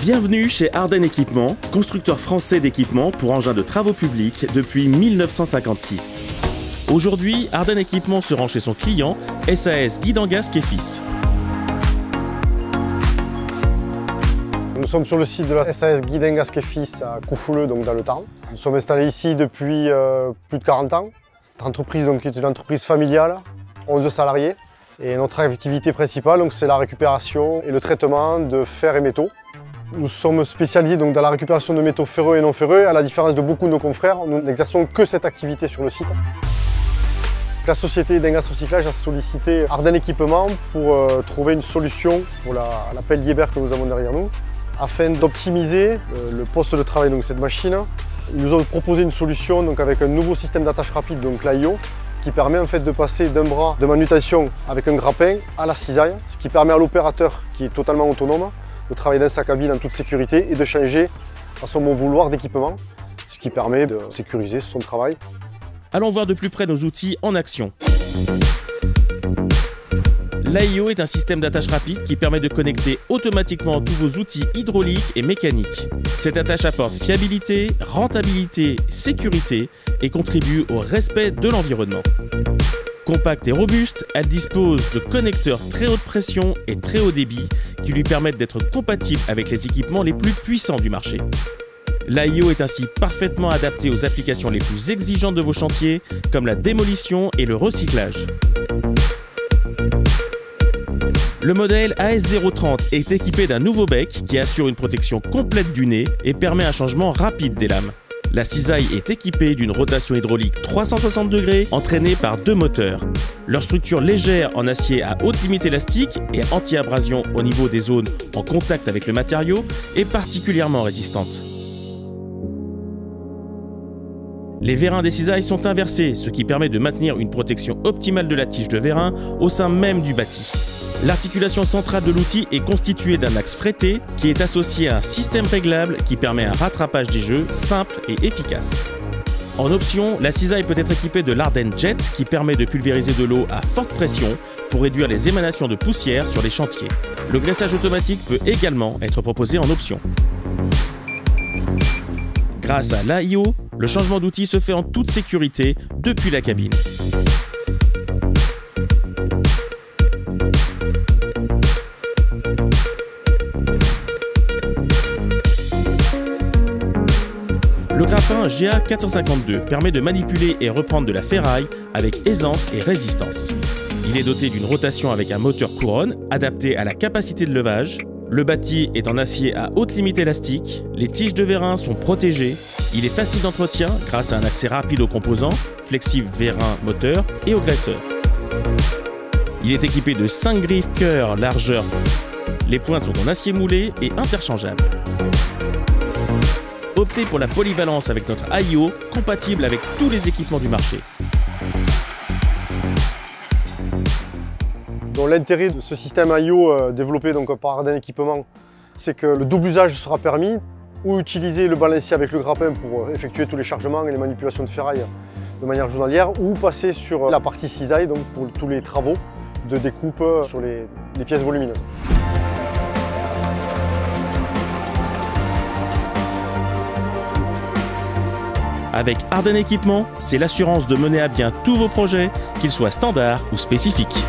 Bienvenue chez Ardennes Équipement, constructeur français d'équipements pour engins de travaux publics depuis 1956. Aujourd'hui, Ardennes Équipement se rend chez son client, SAS Guidengasque et Fils. Nous sommes sur le site de la SAS Guidengasque et Fils à Coufouleux, donc dans le Tarn. Nous sommes installés ici depuis plus de 40 ans. Notre entreprise donc, est une entreprise familiale, 11 salariés. Et notre activité principale, c'est la récupération et le traitement de fer et métaux. Nous sommes spécialisés donc, dans la récupération de métaux ferreux et non ferreux. À la différence de beaucoup de nos confrères, nous n'exerçons que cette activité sur le site. La société Dengas Recyclage a sollicité Ardennes Équipement pour trouver une solution pour la pelle Liebherr que nous avons derrière nous, afin d'optimiser le poste de travail de cette machine. Ils nous ont proposé une solution donc, avec un nouveau système d'attache rapide, donc l'AIO, qui permet en fait de passer d'un bras de manutention avec un grappin à la cisaille, ce qui permet à l'opérateur, qui est totalement autonome, de travailler dans sa cabine en toute sécurité et de changer à son bon vouloir d'équipement, ce qui permet de sécuriser son travail. Allons voir de plus près nos outils en action. L'AIO est un système d'attache rapide qui permet de connecter automatiquement tous vos outils hydrauliques et mécaniques. Cette attache apporte fiabilité, rentabilité, sécurité et contribue au respect de l'environnement. Compacte et robuste, elle dispose de connecteurs très haute pression et très haut débit qui lui permettent d'être compatible avec les équipements les plus puissants du marché. L'AIO est ainsi parfaitement adaptée aux applications les plus exigeantes de vos chantiers, comme la démolition et le recyclage. Le modèle AS030 est équipé d'un nouveau bec qui assure une protection complète du nez et permet un changement rapide des lames. La cisaille est équipée d'une rotation hydraulique 360 degrés entraînée par 2 moteurs. Leur structure légère en acier à haute limite élastique et anti-abrasion au niveau des zones en contact avec le matériau est particulièrement résistante. Les vérins des cisailles sont inversés, ce qui permet de maintenir une protection optimale de la tige de vérin au sein même du bâti. L'articulation centrale de l'outil est constituée d'un axe fretté qui est associé à un système réglable qui permet un rattrapage des jeux simple et efficace. En option, la cisaille peut être équipée de l'Ardennes Jet qui permet de pulvériser de l'eau à forte pression pour réduire les émanations de poussière sur les chantiers. Le graissage automatique peut également être proposé en option. Grâce à l'AIO, le changement d'outil se fait en toute sécurité depuis la cabine. Le grappin GA452 permet de manipuler et reprendre de la ferraille avec aisance et résistance. Il est doté d'une rotation avec un moteur couronne adapté à la capacité de levage. Le bâti est en acier à haute limite élastique, les tiges de vérin sont protégées, il est facile d'entretien grâce à un accès rapide aux composants, flexible vérin moteur et au graisseur. Il est équipé de 5 griffes cœur largeur. Les pointes sont en acier moulé et interchangeables. Optez pour la polyvalence avec notre AIO, compatible avec tous les équipements du marché. L'intérêt de ce système AIO développé par Ardennes Équipement, c'est que le double usage sera permis, ou utiliser le balancier avec le grappin pour effectuer tous les chargements et les manipulations de ferraille de manière journalière, ou passer sur la partie cisaille donc pour tous les travaux de découpe sur les pièces volumineuses. Avec Ardennes Équipement, c'est l'assurance de mener à bien tous vos projets, qu'ils soient standards ou spécifiques.